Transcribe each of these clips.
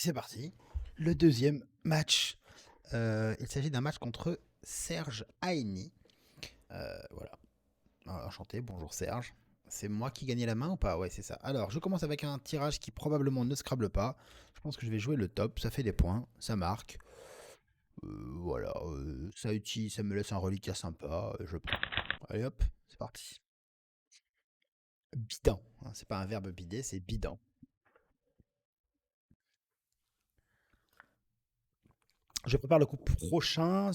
C'est parti. Le deuxième match. Il s'agit d'un match contre Serge Haini. Voilà. Enchanté, bonjour Serge. C'est moi qui gagnais la main ou pas? Ouais, c'est ça. Alors, je commence avec un tirage qui probablement ne scrable pas. Je pense que je vais jouer le top. Ça fait des points, ça marque. Voilà, ça me laisse un reliquat sympa. Je prends. Allez hop, c'est parti. Bidant, hein, c'est pas un verbe bider, c'est bidant. Je prépare le coup prochain.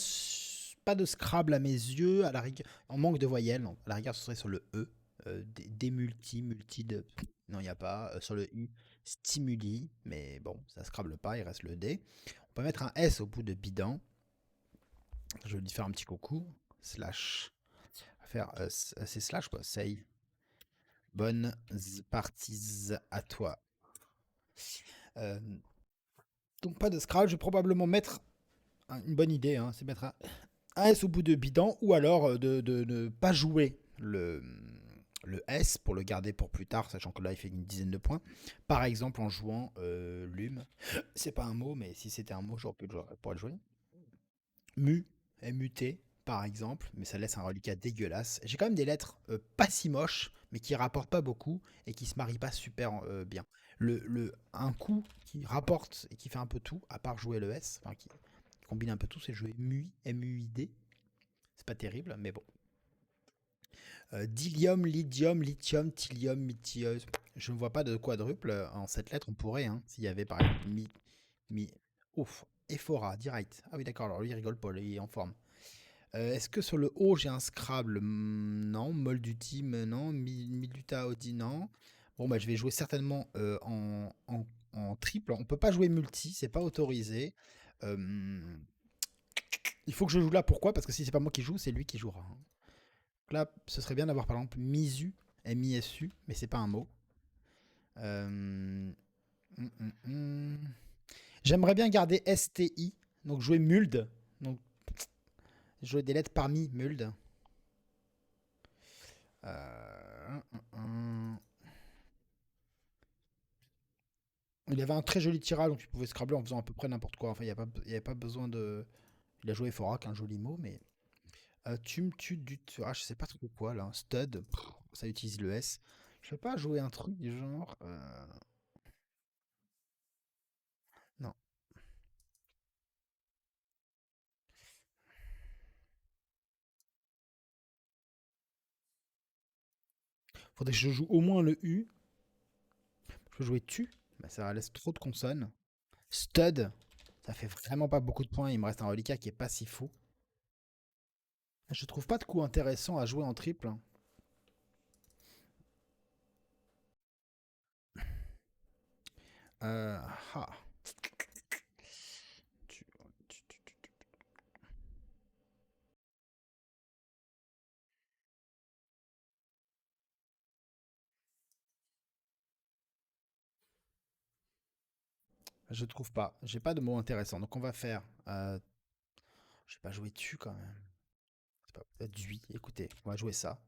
Pas de Scrabble à mes yeux. À la rigueur, on manque de voyelles. À la rigueur, ce serait sur le E. Des multi de. Non, il n'y a pas. Sur le U, stimuli. Mais bon, ça Scrabble pas. Il reste le D. On peut mettre un S au bout de bidon. Je vais lui faire un petit coucou. Slash. Faire. C'est slash quoi. Say. Bonne parties à toi. Euh, donc pas de Scrabble. Je vais probablement mettre une bonne idée. Hein, c'est mettre un S au bout de bidon ou alors de ne pas jouer le S pour le garder pour plus tard, sachant que là il fait une dizaine de points. Par exemple en jouant Lume. C'est pas un mot, mais si c'était un mot, j'aurais pu le jouer. Mu, M-U-T, par exemple, mais ça laisse un reliquat dégueulasse. J'ai quand même des lettres pas si moches, mais qui rapportent pas beaucoup et qui se marient pas super bien. Un coup qui rapporte et qui fait un peu tout, à part jouer le S, enfin qui combine un peu tout, c'est jouer MUI, M-U-I-D. C'est pas terrible, mais bon. Dillium, lithium, lithium, thylium, mithium. Je ne vois pas de quadruple en cette lettre. On pourrait, hein, s'il y avait par exemple mi. Ouf, Ephora, direct. Ah oui, d'accord, alors lui il rigole pas, lui, il est en forme. Est-ce que sur le haut j'ai un Scrabble? Non. Moldutim, non. Miluta Audi, non. Bon, bah je vais jouer certainement en triple. On peut pas jouer multi, c'est pas autorisé. Euh, il faut que je joue là, pourquoi? Parce que si c'est pas moi qui joue, c'est lui qui jouera, hein. Là, ce serait bien d'avoir par exemple Misu, M-I-S-U, mais c'est pas un mot. Euh, hum, hum, hum. J'aimerais bien garder S-T-I, donc jouer Muld. Donc jouer des lettres parmi Muld. Hum. Il avait un très joli tirage, donc il pouvait scrabler en faisant à peu près n'importe quoi. Enfin, il n'y avait pas besoin de. Il a joué Forak, un joli mot, mais. Ah, je sais pas trop quoi là. Stud, ça utilise le S. Je peux pas jouer un truc du genre. Non. Faudrait que je joue au moins le U. Je peux jouer tu, mais ça laisse trop de consonnes. Stud, ça fait vraiment pas beaucoup de points. Il me reste un reliquat qui est pas si fou. Je trouve pas de coup intéressant à jouer en triple. Euh, ah. Tu- tu- Je trouve pas. J'ai pas de mots intéressants. Donc on va faire. Je vais pas jouer dessus quand même. C'est pas peut-être du. Écoutez, on va jouer ça.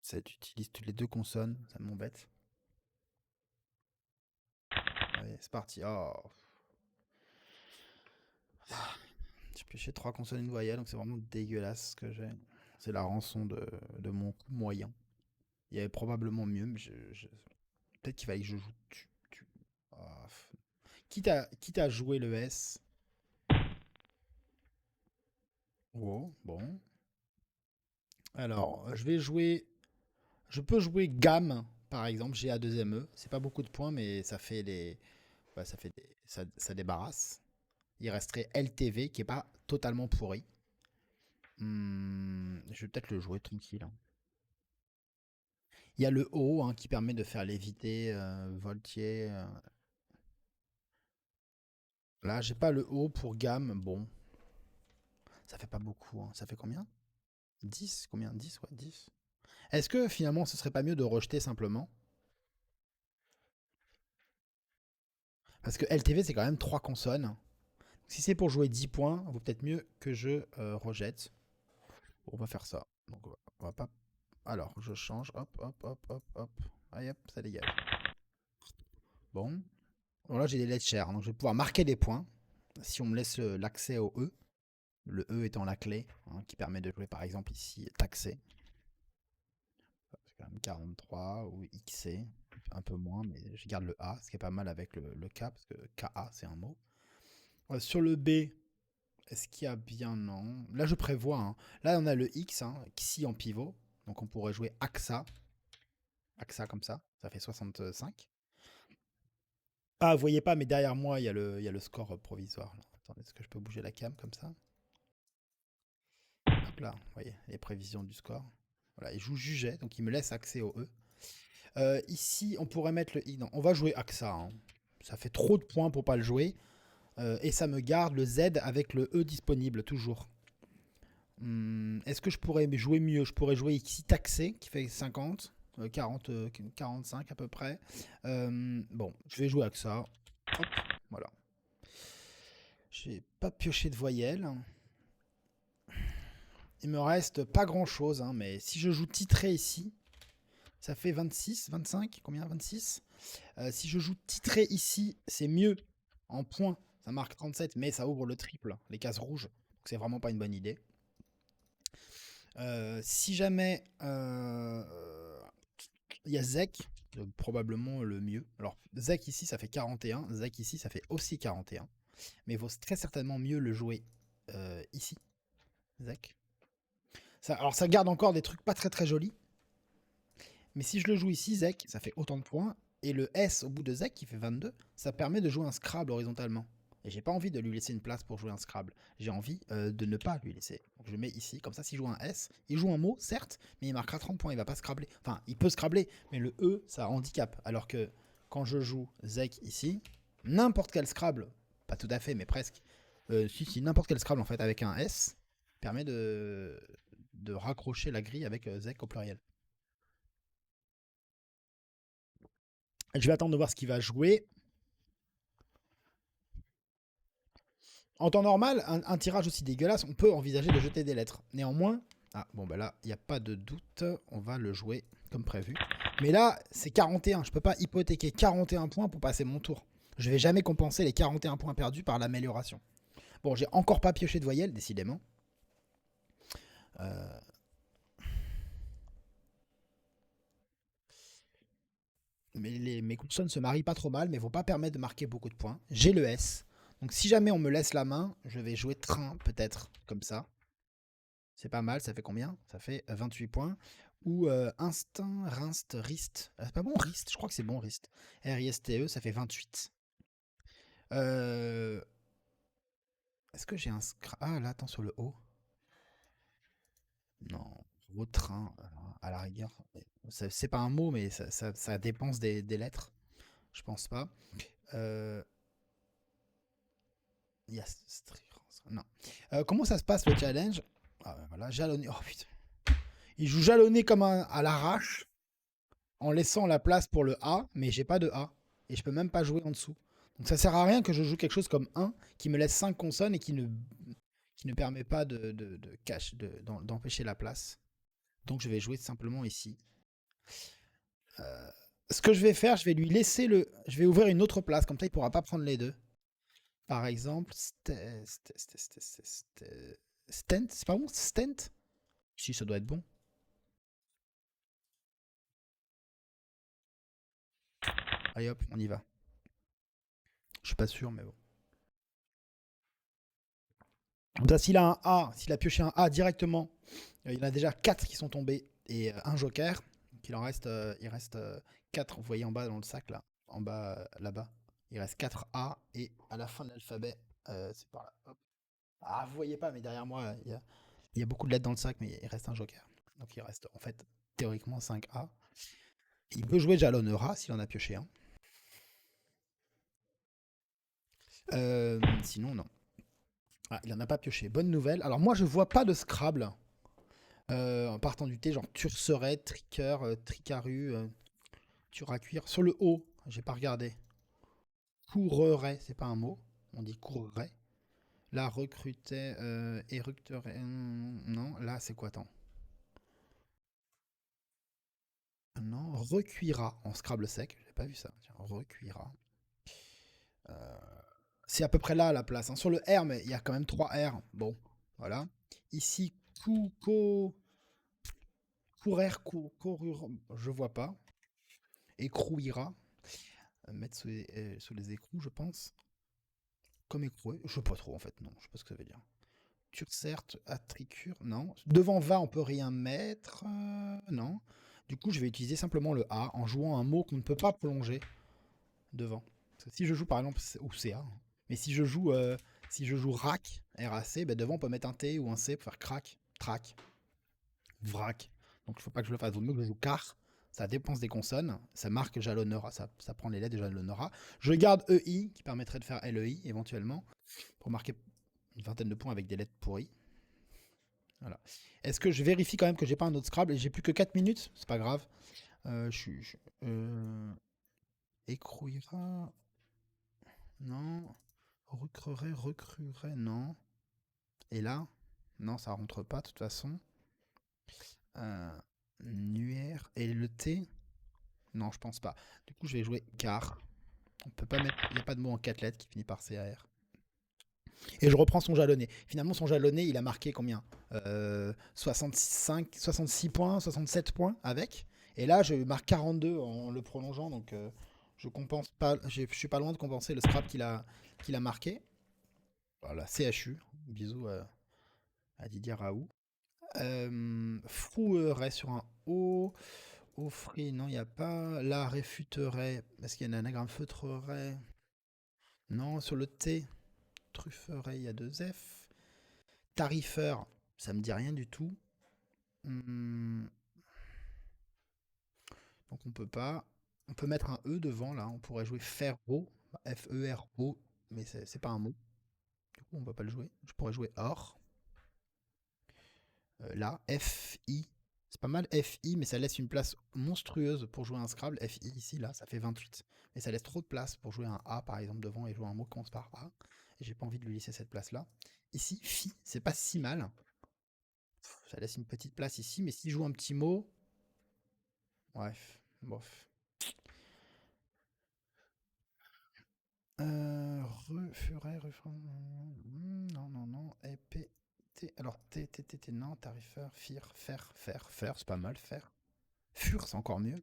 Ça utilise toutes les deux consonnes. Ça m'embête. Allez, c'est parti. Oh. J'ai pioché trois consonnes et une voyelle, donc c'est vraiment dégueulasse ce que j'ai. C'est la rançon de mon coup moyen. Il y avait probablement mieux, mais peut-être qu'il fallait que je joue tu. Ah, quitte à jouer le S. Oh, bon. Alors, je vais jouer. Je peux jouer gamme, par exemple, GA2ME. C'est pas beaucoup de points, mais ça fait les. Ouais, ça débarrasse. Il resterait LTV qui est pas totalement pourri. Je vais peut-être le jouer tranquille, hein. Il y a le haut hein, qui permet de faire léviter, voltier. Là, j'ai pas le haut pour gamme. Bon, ça fait pas beaucoup, hein. Ça fait combien? 10. Combien? 10, ouais, 10. Est-ce que finalement ce serait pas mieux de rejeter simplement? Parce que LTV c'est quand même 3 consonnes. Si c'est pour jouer 10 points, il vaut peut-être mieux que je rejette. Bon, on va faire ça. Donc on va pas. Alors, je change. Hop, hop, hop, hop, hop. Allez, hop, ça dégage. Bon. Bon, là, j'ai des lettres chères, donc je vais pouvoir marquer des points si on me laisse l'accès au E. Le E étant la clé hein, qui permet de jouer par exemple ici taxé. C'est quand même 43 ou XC, un peu moins, mais je garde le A, ce qui est pas mal avec le K, parce que KA c'est un mot. Sur le B, est-ce qu'il y a bien non? Là je prévois, hein. Là on a le X, hein, ici en pivot, donc on pourrait jouer AXA comme ça fait 65. Ah, vous voyez pas, mais derrière moi il y a le score provisoire. Là. Attendez, est-ce que je peux bouger la cam comme ça? Hop là, vous voyez, les prévisions du score. Voilà, il joue Juget, donc il me laisse accès au E. Ici, on pourrait mettre le I. Non, on va jouer AXA. Hein. Ça fait trop de points pour pas le jouer. Et ça me garde le Z avec le E disponible, toujours. Est-ce que je pourrais jouer mieux? Je pourrais jouer ici taxé, qui fait 50, 40, 45 à peu près. Bon, je vais jouer AXA. Hop, voilà. J'ai pas pioché de voyelle. Il me reste pas grand chose, hein, mais si je joue titré ici, ça fait 26, 25, combien? 26. Si je joue titré ici, c'est mieux en points. Ça marque 37, mais ça ouvre le triple, les cases rouges. Donc c'est vraiment pas une bonne idée. Si jamais il y a Zek, probablement le mieux. Alors Zek ici, ça fait 41. Zek ici, ça fait aussi 41. Mais il vaut très certainement mieux le jouer ici. Zek. Alors ça garde encore des trucs pas très très jolis. Mais si je le joue ici, Zek, ça fait autant de points. Et le S au bout de Zek, qui fait 22, ça permet de jouer un Scrabble horizontalement. Et j'ai pas envie de lui laisser une place pour jouer un Scrabble. J'ai envie de ne pas lui laisser. Donc je le mets ici, comme ça s'il joue un S, il joue un mot, certes, mais il marquera 30 points, il va pas Scrabbler. Enfin, il peut Scrabbler, mais le E, ça handicap. Alors que quand je joue Zek ici, n'importe quel Scrabble, pas tout à fait, mais presque, si, n'importe quel Scrabble en fait avec un S, permet de raccrocher la grille avec Zek au pluriel. Je vais attendre de voir ce qu'il va jouer. En temps normal, un tirage aussi dégueulasse, on peut envisager de jeter des lettres. Néanmoins, ah bon bah là, il n'y a pas de doute, on va le jouer comme prévu. Mais là, c'est 41, je peux pas hypothéquer 41 points pour passer mon tour. Je vais jamais compenser les 41 points perdus par l'amélioration. Bon, j'ai encore pas pioché de voyelle, décidément. Euh... Mais mes consonnes se marient pas trop mal, mais vont pas permettre de marquer beaucoup de points. J'ai le S. Donc si jamais on me laisse la main, je vais jouer train, peut-être, comme ça. C'est pas mal, ça fait combien? Ça fait 28 points. Ou instinct, rinst, rist. Ah, c'est pas bon, rist, je crois que c'est bon, rist. R-I-S-T-E, ça fait 28. Euh, Est-ce que j'ai un... Ah, là, attends, sur le haut. Non, au train, à la rigueur. C'est pas un mot, mais ça dépense des lettres. Je pense pas. Euh, Yes, non. Comment ça se passe le challenge? Ah, voilà, jalonné. Oh putain. Il joue jalonné comme à l'arrache. En laissant la place pour le A, mais j'ai pas de A. Et je peux même pas jouer en dessous. Donc ça sert à rien que je joue quelque chose comme 1 qui me laisse 5 consonnes et qui ne permet pas d'empêcher la place. Donc je vais jouer simplement ici. Ce que je vais faire, je vais lui laisser le. Je vais ouvrir une autre place, comme ça il pourra pas prendre les deux. Par exemple, Stent, c'est pas bon? Stent? Si, ça doit être bon. Allez hop, on y va. Je suis pas sûr, mais bon. Comme ça, s'il a un A, s'il a pioché un A directement, il y en a déjà 4 qui sont tombés et un joker. Donc il reste 4, vous voyez en bas dans le sac là, en bas là-bas. Il reste 4 A et à la fin de l'alphabet, c'est par là. Hop. Ah, vous voyez pas, mais derrière moi, il y a beaucoup de lettres dans le sac, mais il reste un joker. Donc il reste en fait théoriquement 5 A. Il peut jouer jalonnera s'il en a pioché un. Sinon, non. Ah, il en a pas pioché. Bonne nouvelle. Alors moi, je vois pas de Scrabble. En partant du thé, genre turcerait, tricker, tricaru, tur à cuire. Sur le haut, j'ai pas regardé. Courerait, c'est pas un mot. On dit courrait. Là, recrutait, éructerait. Non, là, c'est quoi, attends. Non, recuira en Scrabble sec. J'ai pas vu ça. Tiens, recuira. Euh, C'est à peu près là la place, hein. Sur le R, mais il y a quand même 3 R. Bon, voilà. Ici, courir, courir, je vois pas. Écrouira. Mettre sous les écrous, je pense. Comme écroué. Je sais pas trop en fait, non. Je sais pas ce que ça veut dire. Tursert, attricure, non. Devant va, on peut rien mettre. Non. Du coup, je vais utiliser simplement le A en jouant un mot qu'on ne peut pas prolonger devant. Parce que si je joue par exemple, ou CA, hein. Mais si je joue RAC, RAC, ben devant on peut mettre un T ou un C pour faire crack, track, vrac. Donc il faut pas que je le fasse. Vaut mieux que je joue car. Ça dépense des consonnes, ça marque jalonnera, ça prend les lettres de jalonnera. Je garde EI qui permettrait de faire LEI éventuellement pour marquer une vingtaine de points avec des lettres pourries. Voilà. Est-ce que je vérifie quand même que j'ai pas un autre Scrabble et j'ai plus que 4 minutes? C'est pas grave. Écrouillera. Non. Recruerait, non. Et là, non, ça rentre pas de toute façon. Euh, Nuère. Et le T? Non, je pense pas. Du coup, je vais jouer car. On peut pas mettre. Il n'y a pas de mot en 4 lettres qui finit par CAR. Et je reprends son jalonné. Finalement, son jalonné, il a marqué combien 65, 66 points, 67 points avec. Et là, je marque 42 en le prolongeant. Donc, je compense pas. Je suis pas loin de compenser le scrap qu'il a marqué. Voilà, CHU. Bisous à Didier Raoult. Frouerait sur un O. Offrit, non, il n'y a pas. Là, réfuterait. Est-ce qu'il y a un anagramme feutrerait? Non, sur le T. Trufferait, il y a deux F. Tarifeur, ça me dit rien du tout. Hmm, donc on peut pas. On peut mettre un E devant là. On pourrait jouer Ferro. F-E-R-O. Mais c'est pas un mot. Du coup, on va pas le jouer. Je pourrais jouer or. Là, F-I. C'est pas mal F-I, mais ça laisse une place monstrueuse pour jouer un Scrabble. F-I ici, là, ça fait 28. Mais ça laisse trop de place pour jouer un A par exemple devant et jouer un mot qui commence par A. Et j'ai pas envie de lui laisser cette place là. Ici, Fi, c'est pas si mal. Ça laisse une petite place ici, mais s'il joue un petit mot. Bref, bof. Furet, non, non, non. Épée. T. Alors, T, non. Tarifeur, faire. C'est pas mal, faire. Fur, c'est encore mieux.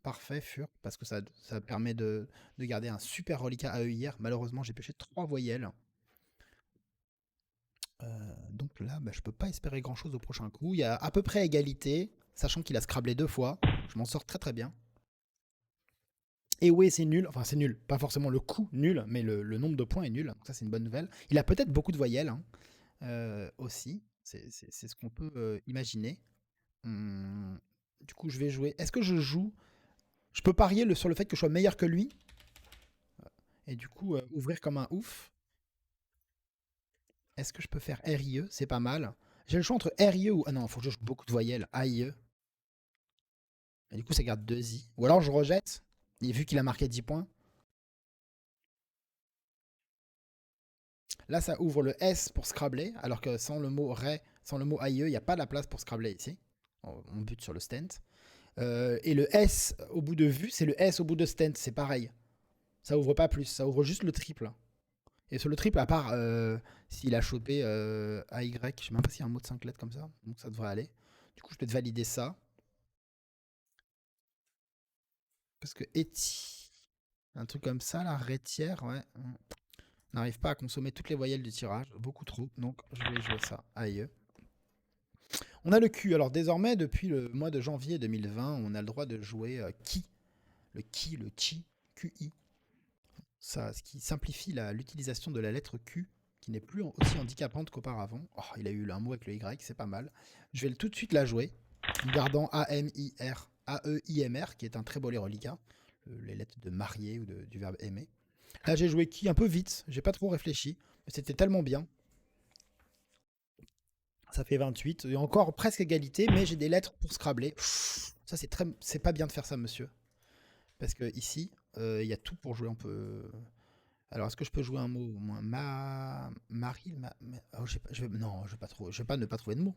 Parfait, fur, parce que ça permet de garder un super reliquat AEIR. Malheureusement, j'ai pêché 3 voyelles. Donc là, bah, je peux pas espérer grand chose au prochain coup. Il y a à peu près égalité, sachant qu'il a scrablé 2 fois. Je m'en sors très très bien. Et oui, c'est nul. Enfin, c'est nul. Pas forcément le coup nul, mais le nombre de points est nul. Donc ça, c'est une bonne nouvelle. Il a peut-être beaucoup de voyelles hein, aussi. C'est ce qu'on peut imaginer. Du coup, je vais jouer. Est-ce que je joue? Je peux parier sur le fait que je sois meilleur que lui. Et du coup, ouvrir comme un ouf. Est-ce que je peux faire RIE? C'est pas mal. J'ai le choix entre RIE ou. Ah non, il faut que je joue beaucoup de voyelles. AIE. Et du coup, ça garde 2 I. Ou alors je rejette. Et vu qu'il a marqué 10 points. Là, ça ouvre le S pour scrabler. Alors que sans le mot RE, sans le mot AIE, il n'y a pas la place pour scrabler ici. On bute sur le stent. Et le S au bout de vue, c'est le S au bout de stent. C'est pareil. Ça ouvre pas plus. Ça ouvre juste le triple. Et sur le triple, à part s'il a chopé AY, je sais même pas s'il y a un mot de 5 lettres comme ça. Donc ça devrait aller. Du coup, je peux te valider ça. Parce que Eti, un truc comme ça, la rétière, ouais. N'arrive pas à consommer toutes les voyelles du tirage. Beaucoup trop. Donc je vais jouer ça. Aïe. On a le Q. Alors désormais, depuis le mois de janvier 2020, on a le droit de jouer qui. Le qui, le chi, QI. Ça, ce qui simplifie l'utilisation de la lettre Q, qui n'est plus aussi handicapante qu'auparavant. Oh, il a eu un mot avec le Y, c'est pas mal. Je vais tout de suite la jouer, en gardant A-M-I-R, A-E-I-M-R, qui est un très beau reliquat, les lettres de marier ou du verbe aimer. Là, j'ai joué qui un peu vite, j'ai pas trop réfléchi, mais c'était tellement bien. Ça fait 28, et encore presque égalité, mais j'ai des lettres pour scrabler. Ça, c'est pas bien de faire ça, monsieur. Parce que ici, il y a tout pour jouer. On peut. Alors, est-ce que je peux jouer un mot au moins Marie oh, non, je vais pas ne pas trouver de mot.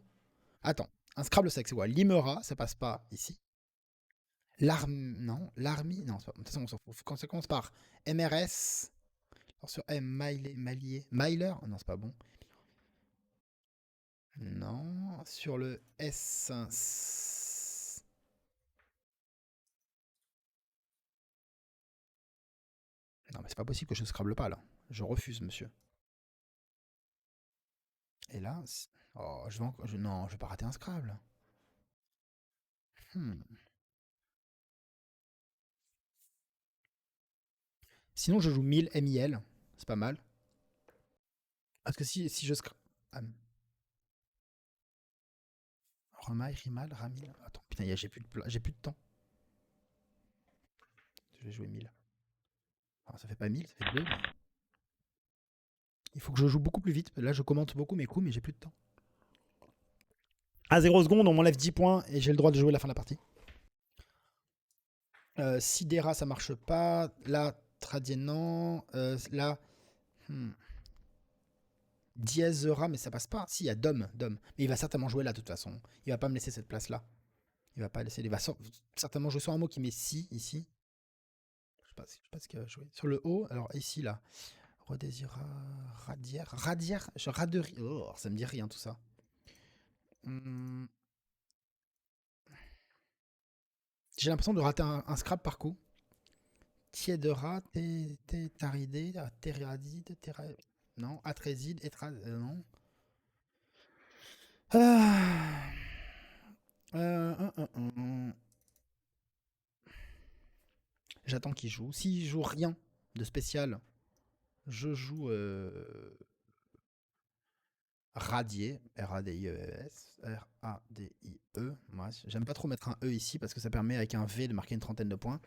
Attends, un Scrabble sec, c'est quoi? Limera, ça passe pas ici. L'arme. Non, l'armie. Non, c'est pas... de toute façon, on s'en fout. Quand ça commence par MRS. Alors sur M, Mailier. Myler. Non, c'est pas bon. Non. Sur le S. Non, mais c'est pas possible que je scrable pas là. Je refuse, monsieur. Et là. Oh, je vais non, je vais pas rater un scrable. Hmm. Sinon, je joue 1000 MIL. C'est pas mal. Parce que si je scrable. Ah, Remaille, Rimal, Ramil. Attends, putain, j'ai plus de temps. Je vais jouer 1000. Enfin, ça fait pas 1000, ça fait 2. Il faut que je joue beaucoup plus vite. Là, je commente beaucoup mes coups, mais j'ai plus de temps. À 0 secondes, on m'enlève 10 points et j'ai le droit de jouer la fin de la partie. Sidera, ça marche pas. Là, Tradienant. Là. Hmm. Diezera, mais ça passe pas. Si, il y a Dom. Mais il va certainement jouer là, de toute façon. Il va pas me laisser cette place-là. Il va pas laisser. Il va certainement jouer sur un mot qui met si, ici. Je sais pas ce qu'il va jouer. Sur le haut, alors ici, là. Redésira. Radière. Raderie. Oh, ça me dit rien, tout ça. Hmm. J'ai l'impression de rater un scrap par coup. Tiedera, Taridé, Teradide, non, Atréside, non. Ah. Euh. J'attends qu'il joue. S'il joue rien de spécial, je joue Radier, R-A-D-I-E-S, R-A-D-I-E. Moi, j'aime pas trop mettre un E ici parce que ça permet avec un V de marquer une trentaine de points.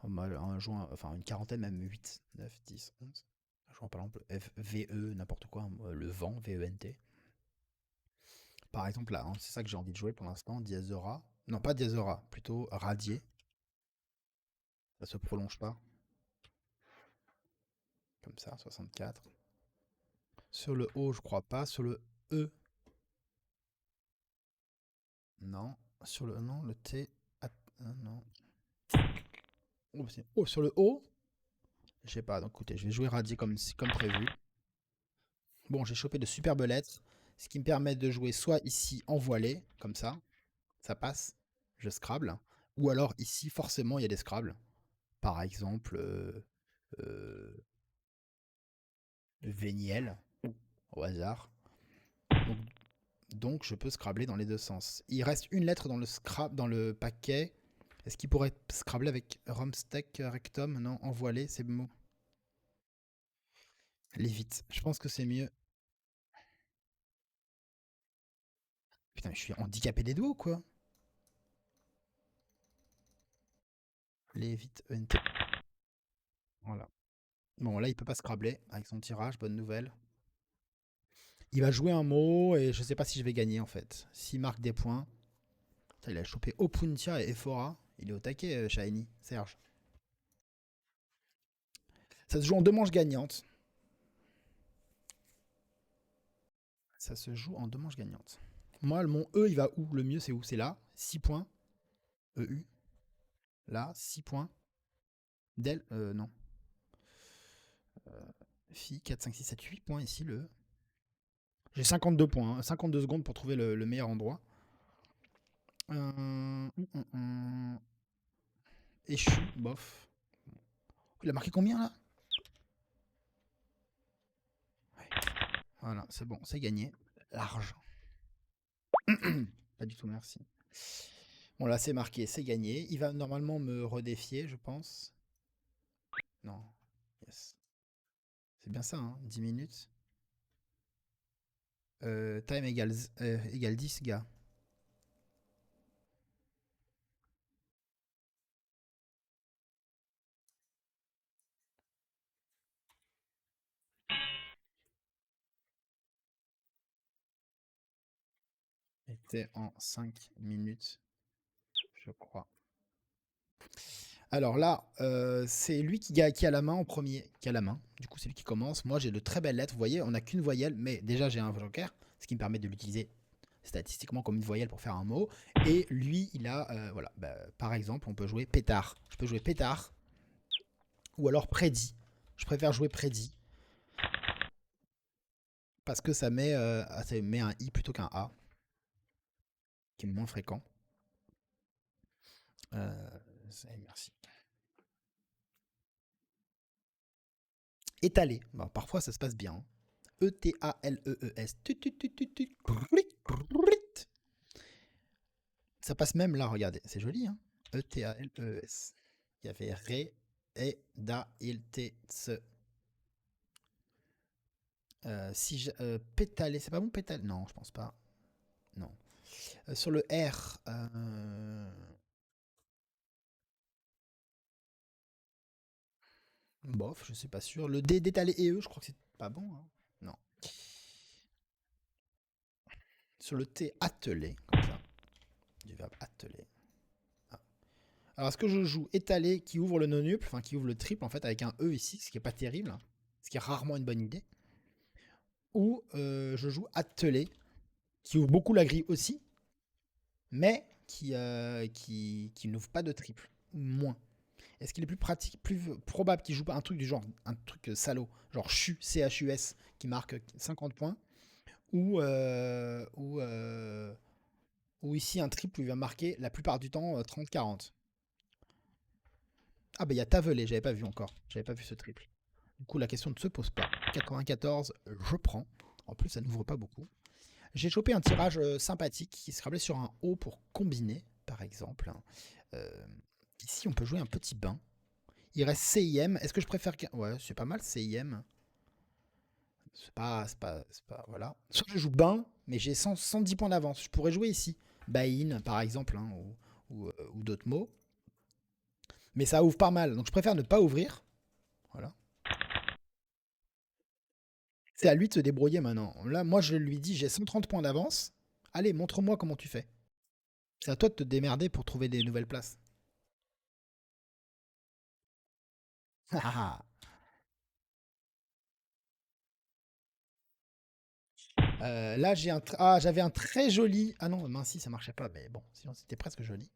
En jouant, enfin une quarantaine, même 8, 9, 10, 11. Je vois par exemple V-E, n'importe quoi, le vent, V-E-N-T. Par exemple, là, hein, c'est ça que j'ai envie de jouer pour l'instant, Diazora. Non, pas Diazora, plutôt Radier. Ça se prolonge pas. Comme ça, 64. Sur le O, je crois pas. Sur le E, non. Sur le non, le T. Non. Oh, sur le O, je sais pas. Donc écoutez, je vais jouer Radier comme prévu. Bon, j'ai chopé de superbes lettres, ce qui me permet de jouer soit ici en voilé, comme ça passe, je scrabble. Ou alors ici, forcément, il y a des scrabbles. Par exemple, euh, Véniel, au hasard. Donc, donc, je peux scrabbler dans les deux sens. Il reste une lettre dans le paquet. Est-ce qu'il pourrait scrabbler avec Romstech, Rectum? Non, envoilé, c'est mot. Lévite. Je pense que c'est mieux. Putain, mais je suis handicapé des doigts ou quoi? Lévite, ENT. Voilà. Bon, là, il peut pas scrabbler avec son tirage, bonne nouvelle. Il va jouer un mot et je sais pas si je vais gagner en fait. S'il marque des points. Putain, il a chopé Opuntia et Ephora. Il est au taquet, Shiny, Serge. Ça se joue en deux manches gagnantes. Ça se joue en deux manches gagnantes. Moi, mon E, il va où? Le mieux, c'est où? C'est là. 6 points. EU. Là, 6 points. Del, non. Phi, 4, 5, 6, 7, 8 points ici, le E. J'ai 52 points. 52 secondes pour trouver le meilleur endroit. Échu, bof. Il a marqué combien là? Ouais. Voilà, c'est bon, c'est gagné. Large. Pas du tout, merci. Bon, là, c'est marqué, c'est gagné. Il va normalement me redéfier, je pense. Non. Yes. C'est bien ça, hein, 10 minutes. Time égale 10, gars. Était en 5 minutes, je crois. Alors là, c'est lui qui a la main en premier, qui a la main. Du coup, c'est lui qui commence. Moi, j'ai de très belles lettres. Vous voyez, on n'a qu'une voyelle, mais déjà, j'ai un joker, ce qui me permet de l'utiliser statistiquement comme une voyelle pour faire un mot. Et lui, il a, voilà, bah, par exemple, on peut jouer pétard. Je peux jouer pétard ou alors prédit. Je préfère jouer prédit parce que ça met un i plutôt qu'un a, qui est moins fréquent. Euh, merci. Étalé. Bon, parfois, ça se passe bien. E-T-A-L-E-E-S. Ça passe même là, regardez. C'est joli, hein. E-T-A-L-E-E-S. Il y avait Ré, E, Da, Il, T, Tse. Pétalé, c'est pas bon pétalé? Non, je pense pas. Non. Sur le R, bof, je suis pas sûr. Le D, d'étalé et E, je crois que c'est pas bon, hein. Non. Sur le T, attelé, comme ça. Du verbe atteler. Ah. Alors, est-ce que je joue étalé qui ouvre le nonuple, enfin qui ouvre le triple en fait avec un E ici, ce qui est pas terrible, hein, ce qui est rarement une bonne idée, ou je joue attelé qui ouvre beaucoup la grille aussi, mais qui n'ouvre pas de triple, ou moins. Est-ce qu'il est plus pratique, plus probable qu'il joue pas un truc du genre, un truc salaud, genre CHU, C-H-U-S, qui marque 50 points, ou, ou ici un triple où il va marquer la plupart du temps 30-40. Ah bah il y a Tavelé, j'avais pas vu encore, j'avais pas vu ce triple. Du coup la question ne se pose pas. 94, je prends. En plus ça n'ouvre pas beaucoup. J'ai chopé un tirage sympathique qui se rappelait sur un haut pour combiner, par exemple. Euh, Ici on peut jouer un petit bain. Il reste CIM. Est-ce que je préfère... Ouais, c'est pas mal CIM. C'est pas, voilà. Soit je joue bain, mais j'ai 110 points d'avance. Je pourrais jouer ici. Buy-in, par exemple, hein, ou d'autres mots. Mais ça ouvre pas mal. Donc je préfère ne pas ouvrir. Voilà. C'est à lui de se débrouiller maintenant. Là, moi, je lui dis, j'ai 130 points d'avance. Allez, montre-moi comment tu fais. C'est à toi de te démerder pour trouver des nouvelles places. Là, j'avais un très joli. Ah non, mince, si, ça marchait pas. Mais bon, sinon, c'était presque joli.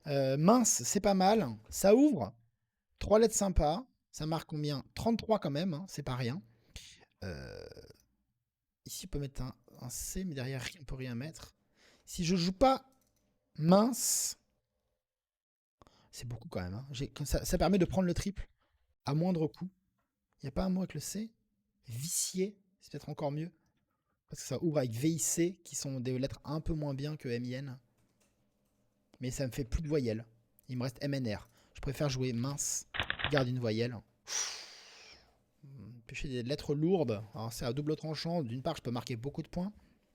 Mince, c'est pas mal. Ça ouvre. Trois lettres sympas. Ça marque combien? 33 quand même, hein, c'est pas rien. Euh, Ici, on peut mettre un C, mais derrière, on peut rien mettre. Si je joue pas mince, c'est beaucoup quand même, hein. Ça permet de prendre le triple à moindre coût. Il n'y a pas un mot avec le C? Vicier, c'est peut-être encore mieux. Parce que ça ouvre avec VIC, qui sont des lettres un peu moins bien que MIN. Mais ça me fait plus de voyelles. Il me reste MNR. Je préfère jouer mince, garde une voyelle. Pêcher des lettres lourdes. Alors c'est à double tranchant. D'une part, je peux marquer beaucoup de points.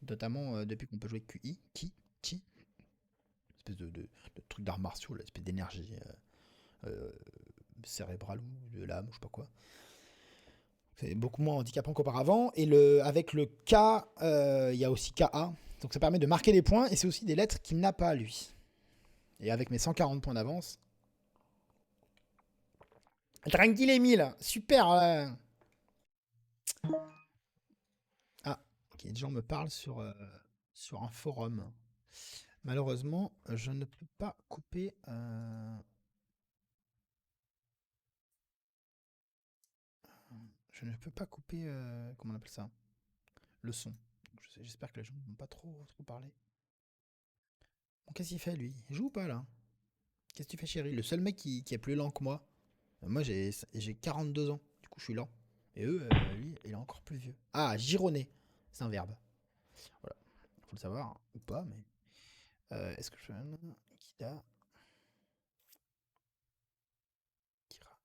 Notamment depuis qu'on peut jouer QI, Ki. Espèce de truc d'arts martiaux, l'espèce d'énergie euh, cérébrale ou de l'âme, je sais pas quoi. C'est beaucoup moins handicapant qu'auparavant. Et avec le K, il y a aussi KA. Donc ça permet de marquer des points. Et c'est aussi des lettres qu'il n'a pas, lui. Et avec mes 140 points d'avance. Tranquille, Emile. Super. Ah, ok. Des gens me parlent sur un forum. Malheureusement, je ne peux pas couper. Je ne peux pas couper. Comment on appelle ça? Le son. J'espère que les gens ne vont pas trop parler. Bon, qu'est-ce qu'il fait, lui? Il joue ou pas, là? Qu'est-ce que tu fais, chérie? Le seul mec qui est plus lent que moi. Moi, j'ai 42 ans. Du coup, je suis lent. Et eux, lui, il est encore plus vieux. Ah, gironner. C'est un verbe. Voilà. Faut le savoir, hein, ou pas, mais. Est-ce que je. Kida.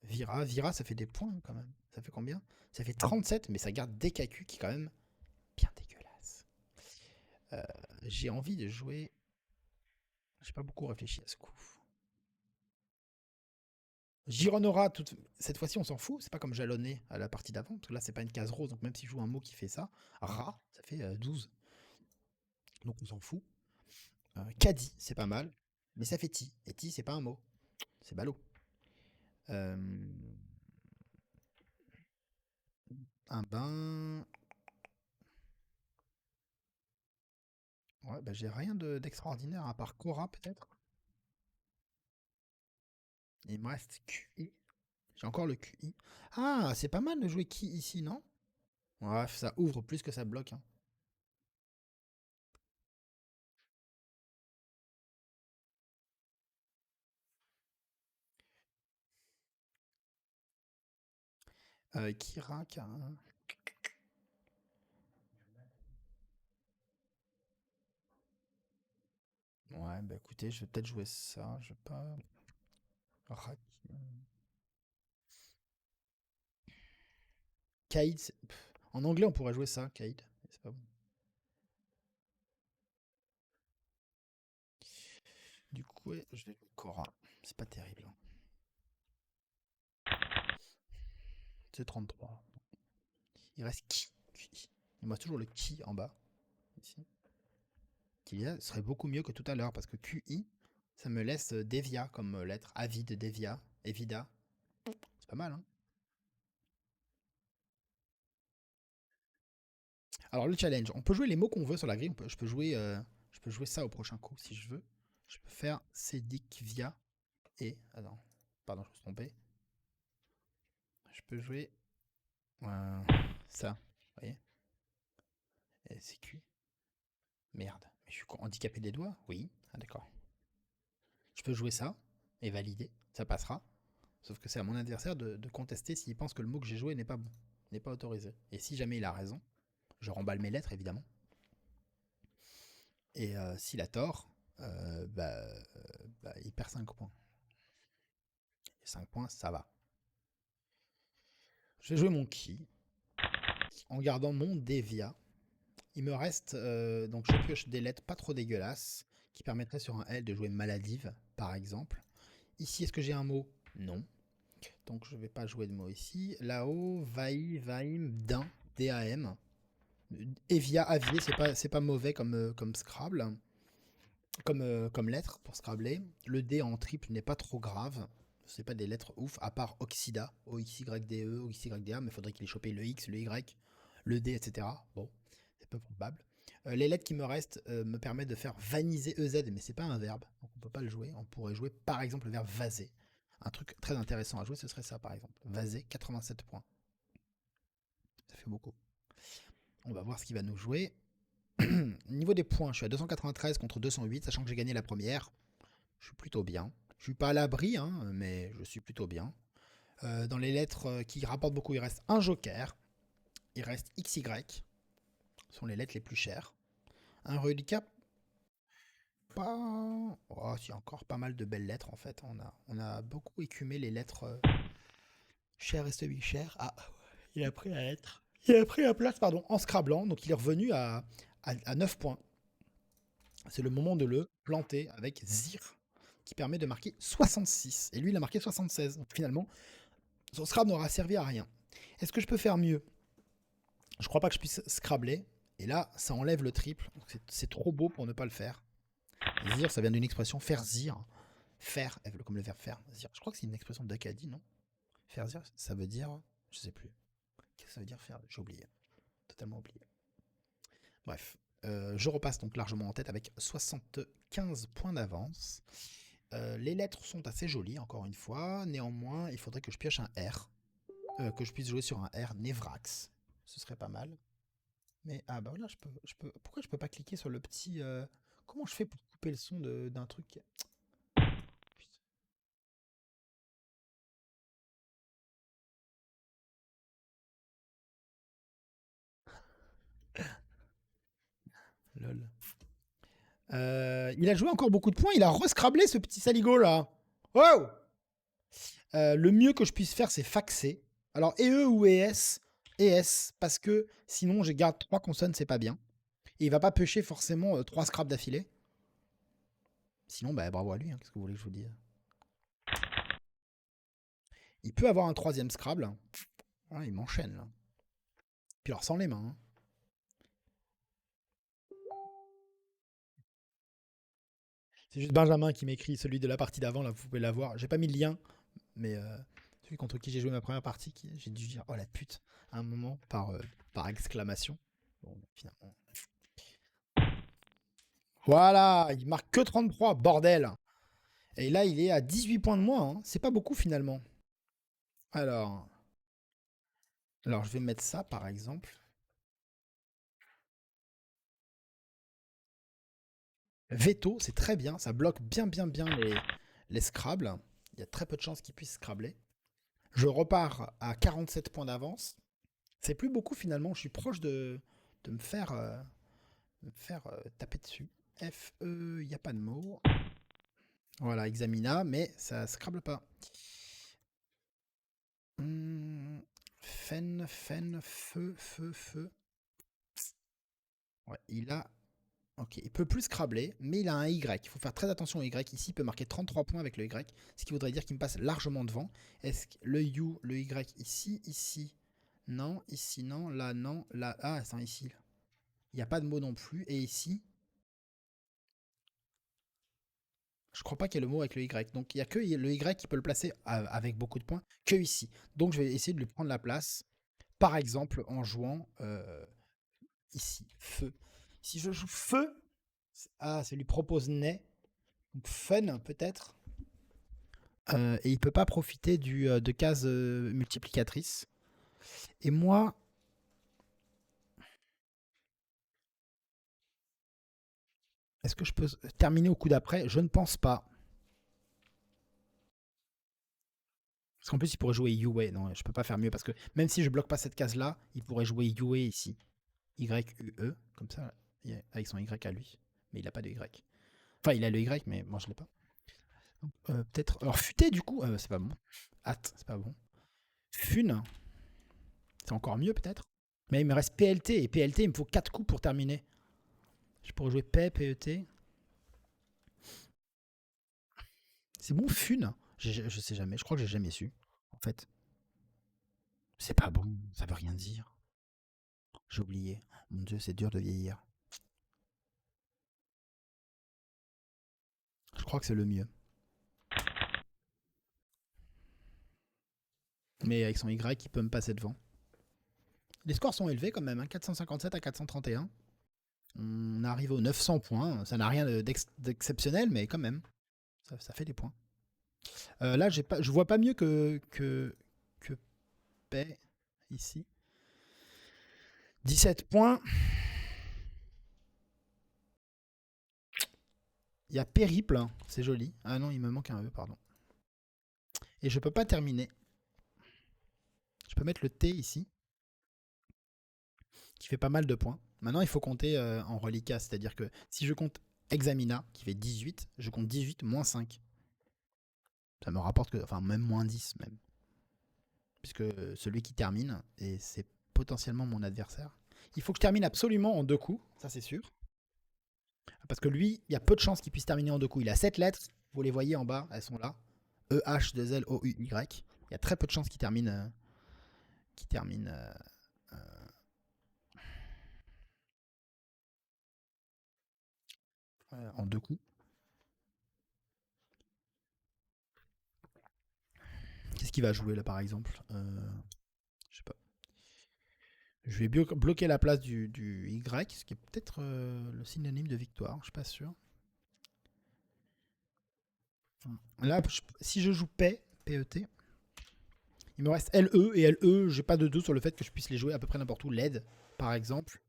Vira, ça fait des points quand même. Ça fait combien? Ça fait 37, mais ça garde DKQ qui est quand même bien dégueulasse. Euh, j'ai envie de jouer. J'ai pas beaucoup réfléchi à ce coup. Gironora, cette fois-ci, on s'en fout. C'est pas comme jalonner à la partie d'avant. Parce que là, c'est pas une case rose. Donc même si je joue un mot qui fait ça, Ra, ça fait 12. Donc on s'en fout. Kadi, c'est pas mal. Mais ça fait Ti. Et Ti, c'est pas un mot. C'est ballot. Euh, un bain. Ouais, bah j'ai rien d'extraordinaire à part Cora peut-être. Il me reste QI. J'ai encore le QI. Ah, c'est pas mal de jouer Ki ici, non? Ouais, ça ouvre plus que ça bloque, hein. Kira, ouais, bah écoutez, je vais peut-être jouer ça. Je vais pas. Kaid. En anglais, on pourrait jouer ça, Kaid. C'est pas bon. Du coup, ouais, je vais jouer Cora. C'est pas terrible, hein. C'est 33. Il reste qui? Il me reste toujours le qui en bas. Ici. Qui serait beaucoup mieux que tout à l'heure parce que QI, ça me laisse Devia comme lettre. Avid, Devia, Evida. C'est pas mal, hein. Alors, le challenge, on peut jouer les mots qu'on veut sur la grille. Je peux jouer ça au prochain coup si je veux. Je peux faire Sedikvia et. Attends, pardon, je me suis trompé. Je peux jouer ça. Vous voyez? CQ. Merde. Mais je suis handicapé des doigts? Oui. Ah, d'accord. Je peux jouer ça et valider. Ça passera. Sauf que c'est à mon adversaire de contester s'il pense que le mot que j'ai joué n'est pas bon, n'est pas autorisé. Et si jamais il a raison, je remballe mes lettres évidemment. Et s'il a tort, il perd 5 points. Et 5 points, ça va. Je vais jouer mon ki en gardant mon Devia. Il me reste donc je pioche des lettres pas trop dégueulasses qui permettraient sur un L de jouer maladive par exemple. Ici, est-ce que j'ai un mot? Non. Donc je vais pas jouer de mot ici. Là-haut, Vai, Vaim, Din, D-A-M. Evia, Avier, c'est pas mauvais comme Scrabble, comme lettre pour Scrabbler. Le D en triple n'est pas trop grave. C'est pas des lettres ouf, à part Oxida, O-X-Y-D-E, O-X-Y-D-A, mais il faudrait qu'il ait chopé le X, le Y, le D, etc. Bon, c'est peu probable. Les lettres qui me restent me permettent de faire vaniser EZ, mais c'est pas un verbe, donc on peut pas le jouer. On pourrait jouer par exemple le verbe vaser. Un truc très intéressant à jouer, ce serait ça par exemple. Vaser, 87 points. Ça fait beaucoup. On va voir ce qu'il va nous jouer. Niveau des points, je suis à 293 contre 208, sachant que j'ai gagné la première. Je suis plutôt bien. Je suis pas à l'abri, hein, mais je suis plutôt bien. Dans les lettres qui rapportent beaucoup, il reste un joker. Il reste XY. Ce sont les lettres les plus chères. Un reliquat, pas. Oh, il y a encore pas mal de belles lettres en fait. On a beaucoup écumé les lettres chères et semi-chères. Ah, il a pris la lettre. Il a pris la place, pardon, en scrablant. Donc il est revenu à 9 points. C'est le moment de le planter avec Zir, qui permet de marquer 66. Et lui, il a marqué 76. Donc finalement, son Scrabble n'aura servi à rien. Est-ce que je peux faire mieux? Je crois pas que je puisse Scrabbler. Et là, ça enlève le triple. C'est trop beau pour ne pas le faire. Zir, ça vient d'une expression faire zir. Faire, comme le verbe faire. Zir. Je crois que c'est une expression d'Acadie, non? Faire zir, ça veut dire. Je sais plus. Qu'est-ce que ça veut dire faire? J'ai oublié. Totalement oublié. Bref. Je repasse donc largement en tête avec 75 points d'avance. Les lettres sont assez jolies, encore une fois. Néanmoins, il faudrait que je pioche un R. Que je puisse jouer sur un R Nevrax. Ce serait pas mal. Mais, ah bah voilà, pourquoi je peux pas cliquer sur le petit... comment je fais pour couper le son d'un truc? Putain, lol. Il a joué encore beaucoup de points. Il a rescrablé ce petit saligo là. Wow. Le mieux que je puisse faire, c'est faxer. Alors, EE ou ES? ES, parce que sinon, je garde 3 consonnes, c'est pas bien. Et il va pas pêcher forcément 3 scraps d'affilée. Sinon, bah, bravo à lui, hein. Qu'est-ce que vous voulez que je vous dise? Il peut avoir un troisième Scrabble. Ah, il m'enchaîne là. Puis alors sans les mains, hein. C'est juste Benjamin qui m'écrit celui de la partie d'avant, là, vous pouvez l'avoir. J'ai pas mis le lien, mais celui contre qui j'ai joué ma première partie, j'ai dû dire oh la pute à un moment par exclamation. Bon, finalement. Voilà, il marque que 33, bordel. Et là, il est à 18 points de moins, hein. C'est pas beaucoup finalement. Alors, alors, je vais mettre ça par exemple. Veto, c'est très bien. Ça bloque bien, bien, bien les Scrabbles. Il y a très peu de chances qu'ils puissent Scrabbler. Je repars à 47 points d'avance. C'est plus beaucoup finalement. Je suis proche de me faire taper dessus. F, E, il n'y a pas de mot. Voilà, Examina, mais ça Scrabble pas. Fen, fen, feu, feu, feu. Ouais, il a. Ok, il peut plus Scrabbler, mais il a un Y. Il faut faire très attention au Y. Ici, il peut marquer 33 points avec le Y, ce qui voudrait dire qu'il me passe largement devant. Est-ce que le U, le Y ici, ici, non, ici, non, là, non, là, ah, c'est ici. Il n'y a pas de mot non plus. Et ici, je crois pas qu'il y ait le mot avec le Y. Donc il n'y a que le Y qui peut le placer avec beaucoup de points, que ici. Donc je vais essayer de lui prendre la place. Par exemple, en jouant ici, feu. Si je joue feu, ah, ça lui propose nez. Donc fun peut-être. Et il peut pas profiter de cases multiplicatrices. Et moi, est-ce que je peux terminer au coup d'après? Je ne pense pas. Parce qu'en plus, il pourrait jouer Yue. Non, je peux pas faire mieux parce que même si je bloque pas cette case-là, il pourrait jouer Yue ici. Y-U-E, comme ça, avec son Y à lui. Mais il a pas de Y. Enfin, il a le Y, mais moi je l'ai pas. Peut-être. Alors, futé du coup, c'est pas bon. Hâte, c'est pas bon. Fun, c'est encore mieux peut-être. Mais il me reste PLT, et PLT, il me faut 4 coups pour terminer. Je pourrais jouer P, PET. C'est bon, Fun. Je sais jamais, je crois que j'ai jamais su. En fait, c'est pas bon, ça veut rien dire. J'ai oublié. Mon dieu, c'est dur de vieillir. Je crois que c'est le mieux. Mais avec son Y, il peut me passer devant. Les scores sont élevés quand même, hein, 457 à 431. On arrive aux 900 points. Ça n'a rien d'exceptionnel, mais quand même, ça fait des points. Là, je vois pas mieux que Paix ici. 17 points. Il y a Périple, hein, c'est joli. Ah non, il me manque un E, pardon. Et je peux pas terminer. Je peux mettre le T ici, qui fait pas mal de points. Maintenant, il faut compter en reliquat, c'est-à-dire que si je compte Examina, qui fait 18, je compte 18 moins 5. Ça me rapporte que. Enfin, même moins 10, même. Puisque celui qui termine, et c'est potentiellement mon adversaire, il faut que je termine absolument en 2 coups, ça c'est sûr. Parce que lui, il y a peu de chances qu'il puisse terminer en 2 coups. Il a 7 lettres, vous les voyez en bas, elles sont là. E, H, 2 L, O, U, Y. Il y a très peu de chances qu'il termine, en 2 coups. Qu'est-ce qu'il va jouer là par exemple Je sais pas. Je vais bloquer la place du Y, ce qui est peut-être le synonyme de victoire, je suis pas sûr. Là, si je joue PET, il me reste LE, et LE, j'ai pas de doute sur le fait que je puisse les jouer à peu près n'importe où. LED, par exemple.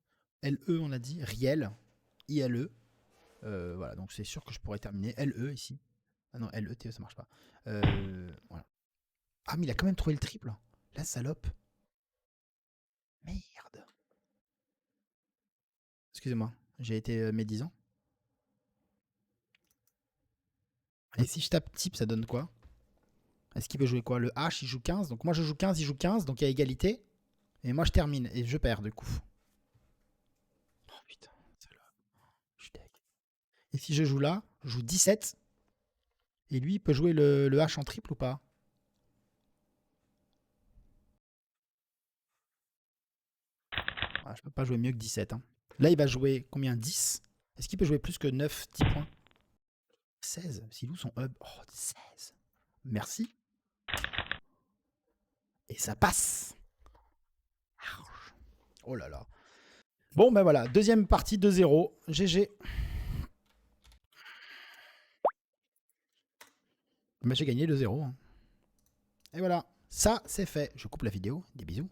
LE, on a dit. Riel. ILE. Voilà, donc c'est sûr que je pourrais terminer. LE ici. Ah non, LET, ça marche pas. Voilà. Ah, mais il a quand même trouvé le triple. La salope. Merde. Excusez-moi, j'ai été médisant. Et si je tape type, ça donne quoi? Est-ce qu'il veut jouer quoi? Le H, il joue 15. Donc moi, je joue 15, il joue 15. Donc il y a égalité. Et moi, je termine. Et je perds, du coup. Oh putain, salope. Je suis deg. Et si je joue là, je joue 17. Et lui, il peut jouer le H en triple ou pas? Ah, je peux pas jouer mieux que 17. Hein. Là, il va jouer combien? 10. Est-ce qu'il peut jouer plus que 9, 10 points? 16. S'il loue son hub. Oh, 16. Merci. Et ça passe. Oh là là. Bon, ben voilà. Deuxième partie, 2-0. GG. Mais j'ai gagné 2-0. Hein. Et voilà, ça c'est fait. Je coupe la vidéo. Des bisous.